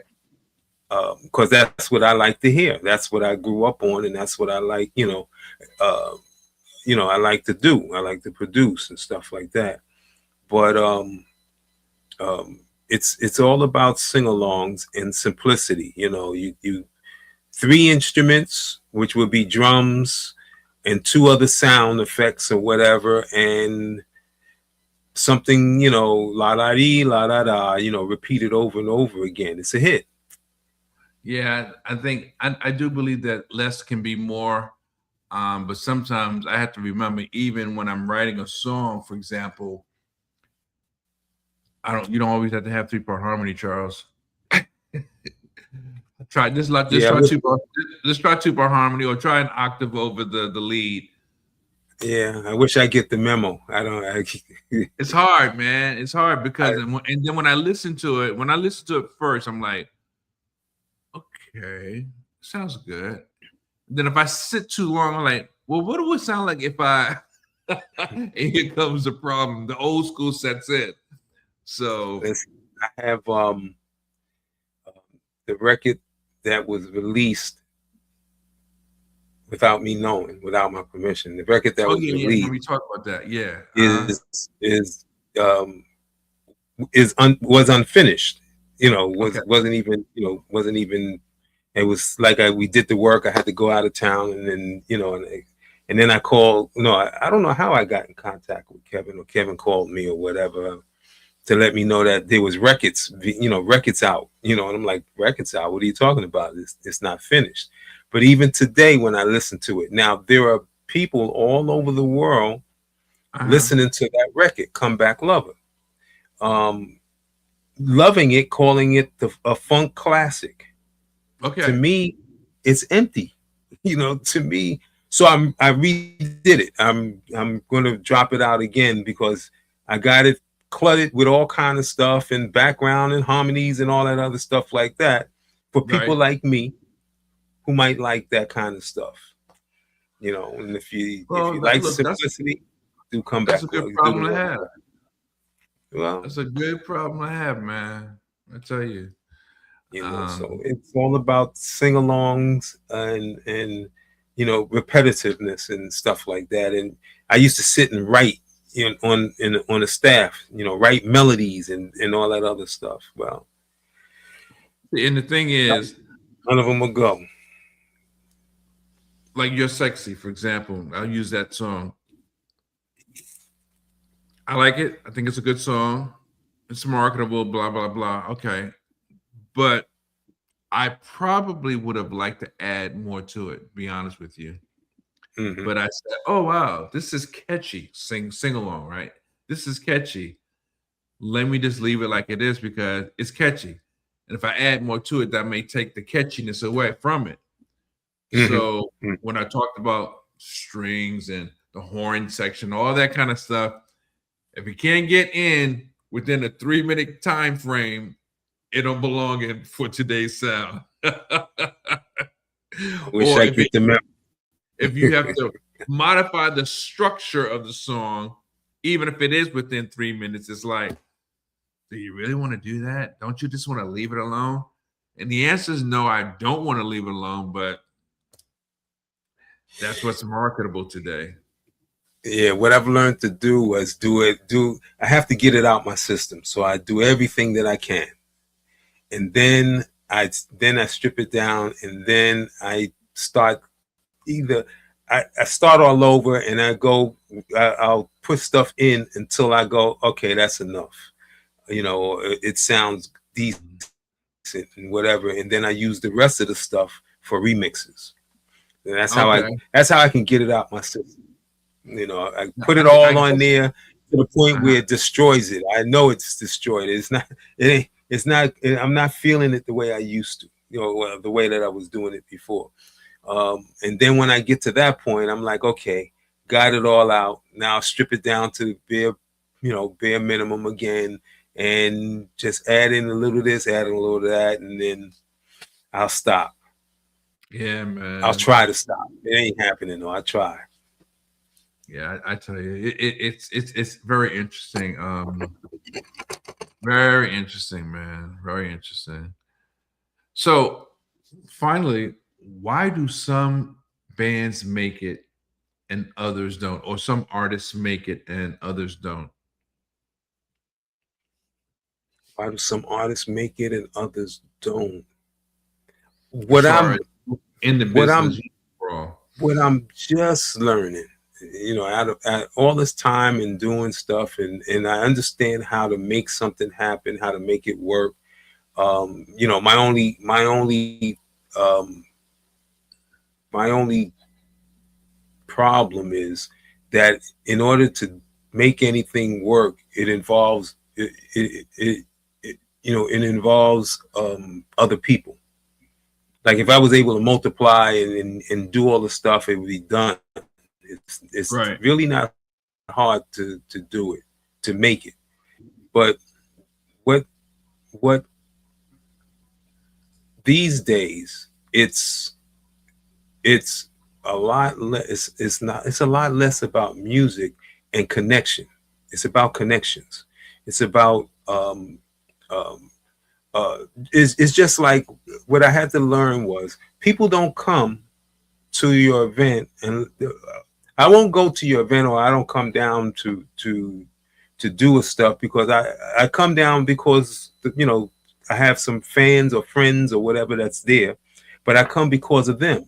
because that's what I like to hear. That's what I grew up on, and that's what I like. I like to do. I like to produce and stuff like that. But it's all about sing-alongs and simplicity. You three instruments, which would be drums and two other sound effects or whatever, and something, la da dee, la da da, repeated over and over again. It's a hit. Yeah, I think I do believe that less can be more. But sometimes I have to remember, even when I'm writing a song, for example, you don't always have to have 3-part harmony, Charles. Try just like just Yeah, try just try 2-part harmony, or try an octave over the lead. Yeah, I wish I get the memo. I don't. It's hard, man. It's hard because and then when I listen to it first, I'm like, okay, sounds good. Then if I sit too long, I'm like, well, what would it sound like if I? And here comes the problem. The old school sets in. So I have the record that was released without me knowing, without my permission. The record that was released. Yeah, we talk about that. Yeah, was unfinished. Wasn't even. It was like we did the work. I had to go out of town, and then and then I called. I don't know how I got in contact with Kevin, or Kevin called me, or whatever, to let me know that there was records out. And I'm like, records out? What are you talking about? It's not finished. But even today, when I listen to it, now there are people all over the world listening to that record, "Come Back Lover," loving it, calling it a funk classic. Okay. To me, it's empty. To me. So I redid it. I'm going to drop it out again because I got it cluttered with all kind of stuff and background and harmonies and all that other stuff like that for people like me who might like that kind of stuff. And if you like simplicity, do come back. That's a good problem to have. Well, that's a good problem to have, man. I tell you. So it's all about sing-alongs and repetitiveness and stuff like that. And I used to sit and write on the staff, write melodies and all that other stuff. Well, and the thing is, none of them will go. Like "You're Sexy," for example. I'll use that song. I like it. I think it's a good song. It's marketable, blah, blah, blah. Okay. But I probably would have liked to add more to it, be honest with you. Mm-hmm. But I said, oh, wow, this is catchy. Sing along, right? This is catchy. Let me just leave it like it is because it's catchy. And if I add more to it, that may take the catchiness away from it. Mm-hmm. So when I talked about strings and the horn section, all that kind of stuff, if you can't get in within a 3-minute time frame, it don't belong in for today's sound. Wish I get the memo. If you have to modify the structure of the song, even if it is within 3 minutes, it's like, do you really want to do that? Don't you just want to leave it alone? And the answer is no, I don't want to leave it alone, but that's what's marketable today. Yeah, what I've learned to do was I have to get it out my system. So I do everything that I can. And then I strip it down, and then I start I start all over, and I'll put stuff in until I go, okay, that's enough. It sounds decent and whatever. And then I use the rest of the stuff for remixes. And that's how I can get it out my system. I put it all on there to the point where it destroys it. I know it's destroyed. It's not, I'm not feeling it the way I used to, the way that I was doing it before. And then when I get to that point, I'm like, okay, got it all out. Now strip it down to bare minimum again, and just add in a little of this, add in a little of that, and then I'll stop. Yeah, man. I'll try to stop. It ain't happening though. I try. Yeah, I tell you, it's very interesting. Very interesting, man. Very interesting. So finally, why do some bands make it and others don't, or some artists make it and others don't? Why do some artists make it and others don't? As What far I'm as in the what I'm business overall. what I'm just learning, out of all this time and doing stuff, and I understand how to make something happen, how to make it work. Um, my only problem is that in order to make anything work, it involves other people. Like if I was able to multiply and do all the stuff, it would be done. It's Right. really not hard to do it, to make it. But what what these days, it's a lot less. It's a lot less about music and connection. It's about connections. It's about um, it's just like what I had to learn was people don't come to your event, and I won't go to your event, or I don't come down to do a stuff because I come down because I have some fans or friends or whatever that's there, but I come because of them.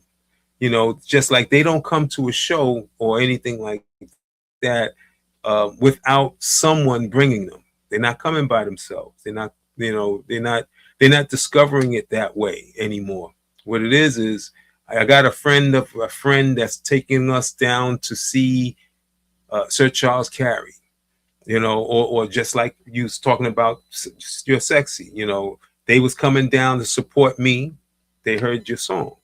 Just like they don't come to a show or anything like that without someone bringing them. They're not coming by themselves. They're not discovering it that way anymore. What it is I got a friend of a friend that's taking us down to see Sir Charles Carey, or just like you was talking about, You're Sexy. They was coming down to support me. They heard your song.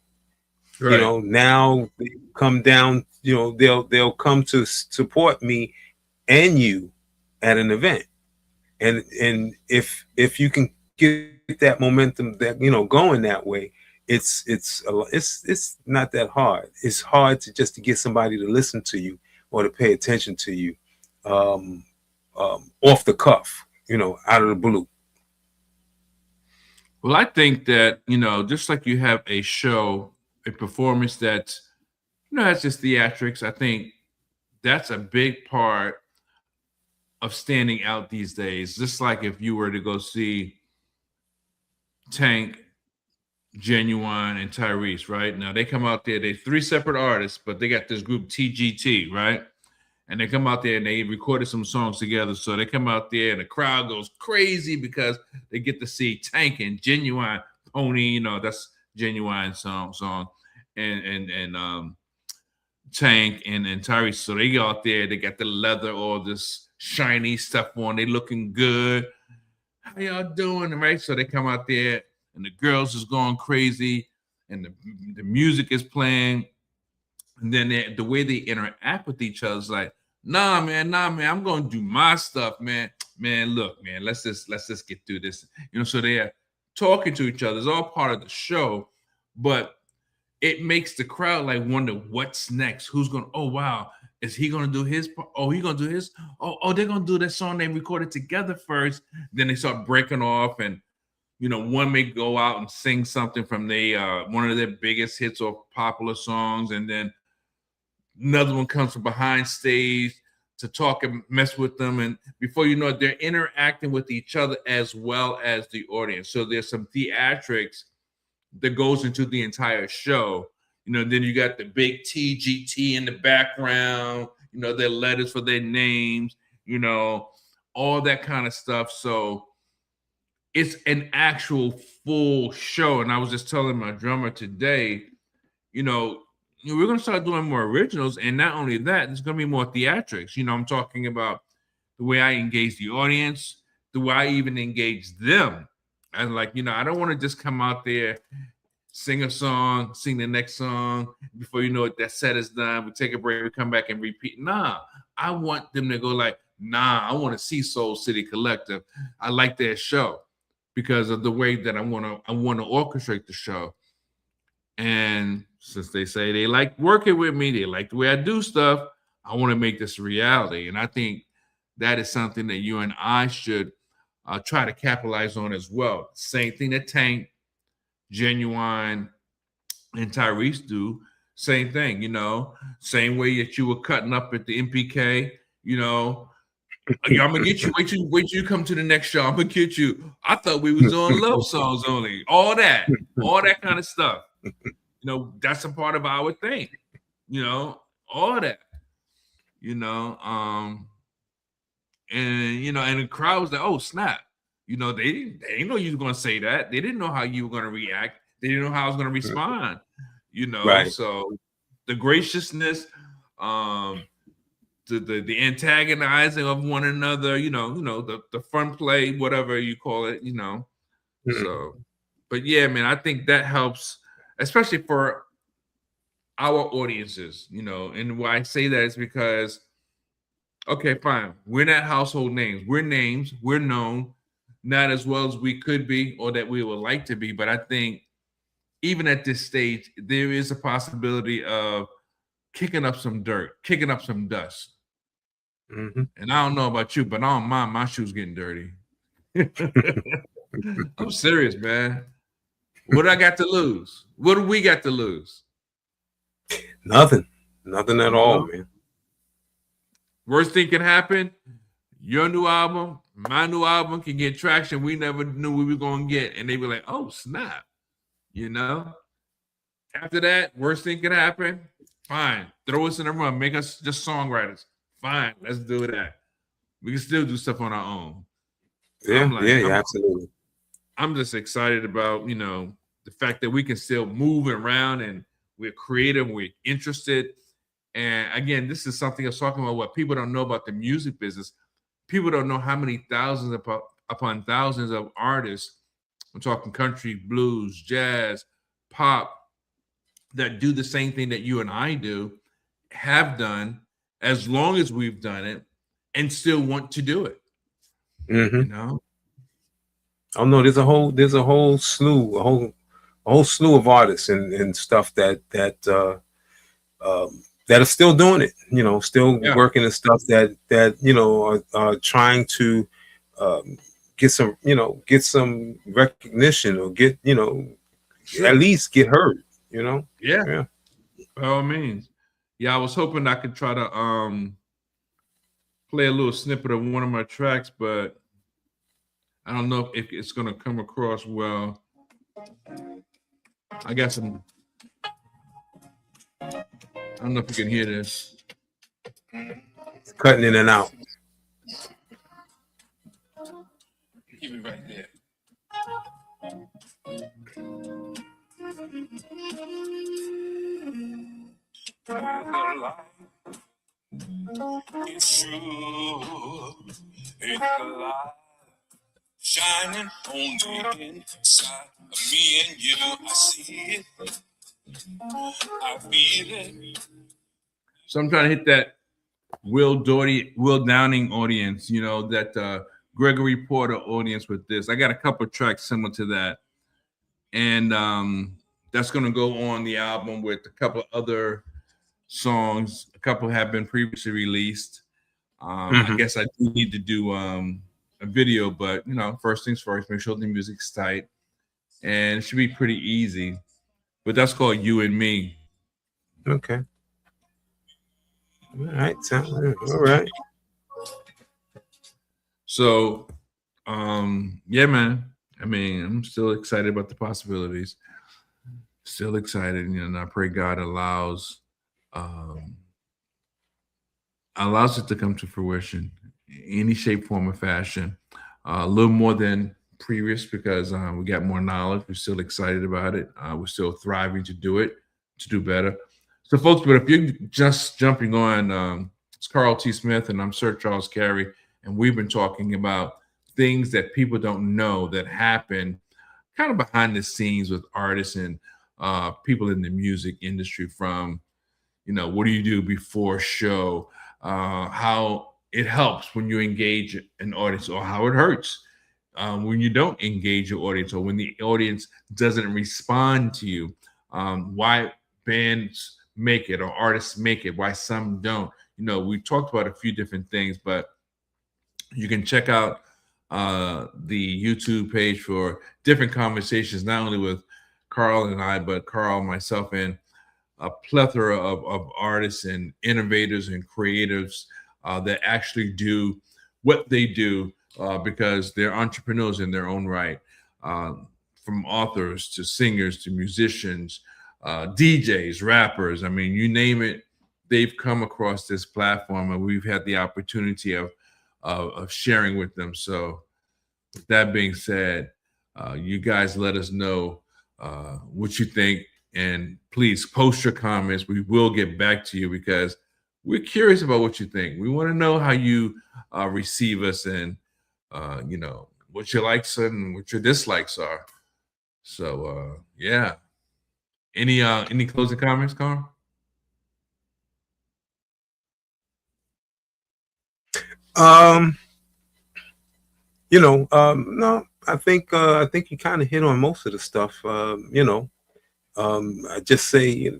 Right. Now they come down. They'll come to support me and you at an event. And if you can get that momentum that going that way, it's not that hard. It's hard to get somebody to listen to you or to pay attention to you, um, off the cuff, out of the blue. Well, I think that, just like you have a show, a performance that's, that's just theatrics. I think that's a big part of standing out these days. Just like if you were to go see Tank, Genuine, and Tyrese, right? Now they come out there, they're three separate artists, but they got this group TGT, right? And they come out there and they recorded some songs together. So they come out there and the crowd goes crazy because they get to see Tank and Genuine Pony, that's Genuine song. And Tank and Tyrese. So they go out there, they got the leather, all this shiny stuff on, they looking good. How y'all doing? Right? So they come out there and the girls is going crazy and the music is playing. And then the way they interact with each other is like, nah, man, I'm gonna do my stuff, man. Man, look, man, let's just get through this. So they are talking to each other. It's all part of the show, but it makes the crowd like wonder what's next. Who's gonna? Oh wow, is he gonna do his? Oh, he gonna do his? Oh, they're gonna do that song they recorded together first. Then they start breaking off, and one may go out and sing something from one of their biggest hits or popular songs, and then another one comes from behind stage to talk and mess with them. And before you know it, they're interacting with each other as well as the audience. So there's some theatrics that goes into the entire show. Then you got the big TGT in the background, their letters for their names, all that kind of stuff. So it's an actual full show. And I was just telling my drummer today, we're going to start doing more originals. And not only that, there's going to be more theatrics. I'm talking about the way I engage the audience, the way I even engage them. And I don't want to just come out there, sing a song, sing the next song. Before you know it, that set is done. We take a break, we come back and repeat. Nah, I want them to go like, nah, I want to see Soul City Collective. I like their show because of the way that I want to orchestrate the show. And since they say they like working with me, they like the way I do stuff, I want to make this a reality. And I think that is something that you and I should try to capitalize on as well. Same thing that Tank, Genuine and Tyrese do. Same thing, same way that you were cutting up at the MPK, I'm gonna get you. Wait till you come to the next show. I'm gonna get you. I thought we was on love songs only. All that kind of stuff. That's a part of our thing. All that. And the crowd was like, "Oh snap!" They didn't know you was gonna say that. They didn't know how you were gonna react. They didn't know how I was gonna respond. Right. So the graciousness, the antagonizing of one another, the fun play, whatever you call it, So, but yeah, man, I think that helps, especially for our audiences, and why I say that is because, okay, fine, we're not household names. We're known, not as well as we could be or that we would like to be, but I think even at this stage, there is a possibility of kicking up some dirt, kicking up some dust. Mm-hmm. And I don't know about you, but I don't mind my shoes getting dirty. I'm serious, man. What do I got to lose? What do we got to lose? Nothing at all, man. Worst thing can happen. Your new album, my new album can get traction we never knew we were going to get. And they were like, oh, snap. After that, worst thing can happen. Fine. Throw us in a run. Make us just songwriters. Fine. Let's do that. We can still do stuff on our own. Yeah, absolutely. I'm just excited about, the fact that we can still move around and we're creative, we're interested. And again, this is something I was talking about what people don't know about the music business. People don't know how many thousands upon thousands of artists, I'm talking country, blues, jazz, pop, that do the same thing that you and I do, have done as long as we've done it, and still want to do it. Mm-hmm. Oh no, there's a whole slew of artists and stuff that are still doing it, still working and stuff that are trying to get some recognition or get at least get heard, Yeah. By all means. Yeah, I was hoping I could try to play a little snippet of one of my tracks, but I don't know if it's gonna come across well. I got some. I don't know if you can hear this. It's cutting in and out. Keep it right there. It's true. It's alive. Shining on the inside of me and you. I see it. I feel it. So I'm trying to hit that Will Downing audience, that Gregory Porter audience with this. I got a couple of tracks similar to that. And that's going to go on the album with a couple of other songs. A couple have been previously released. I guess I do need to do a video, but first things first, make sure the music's tight, and it should be pretty easy. But that's called You and Me. Okay. All right. All right. So, yeah, man. I mean, I'm still excited about the possibilities. Still excited, and I pray God allows it to come to fruition in any shape, form, or fashion. A little more than previous because we got more knowledge. We're still excited about it. We're still thriving to do it, to do better. So, folks, but if you're just jumping on, it's Carl T. Smith, and I'm Sir Charles Carey, and we've been talking about things that people don't know that happen kind of behind the scenes with artists and people in the music industry, from, what do you do before show, how it helps when you engage an audience, or how it hurts when you don't engage your audience, or when the audience doesn't respond to you, why bands make it or artists make it, why some don't. We talked about a few different things, but you can check out the YouTube page for different conversations, not only with Carl and I, but Carl, myself, and a plethora of artists and innovators and creatives that actually do what they do because they're entrepreneurs in their own right. From authors to singers to musicians, DJs, rappers. I mean, you name it, they've come across this platform, and we've had the opportunity of sharing with them. So, with that being said, you guys let us know what you think, and please post your comments. We will get back to you because we're curious about what you think. We want to know how you receive us, and what your likes and what your dislikes are. So yeah. Any closing comments, Carl? No, I think you kind of hit on most of the stuff. I just say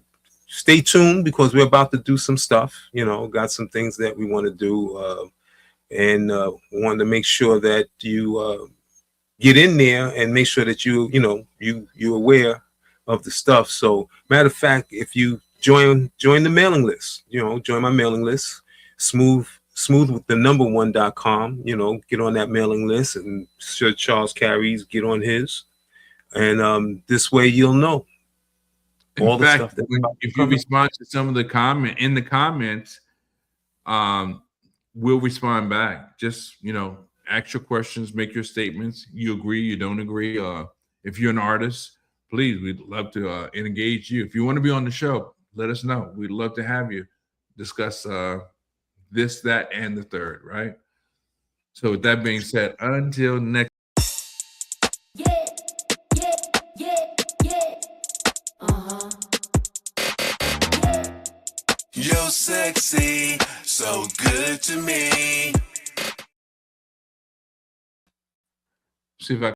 stay tuned because we're about to do some stuff. Got some things that we want to do, and want to make sure that you get in there and make sure that you're aware of the stuff. So, matter of fact, if you join the mailing list, join my mailing list, smooth with the #1.com, get on that mailing list, and Sir Charles Carey's get on his, and this way you'll know all the stuff that if you respond to some of the comments, we'll respond back. Just ask your questions, make your statements. You agree, you don't agree. If you're an artist, please, we'd love to engage you. If you want to be on the show, let us know. We'd love to have you discuss this, that, and the third, right? So with that being said, until next. You're sexy, so good to me. See if I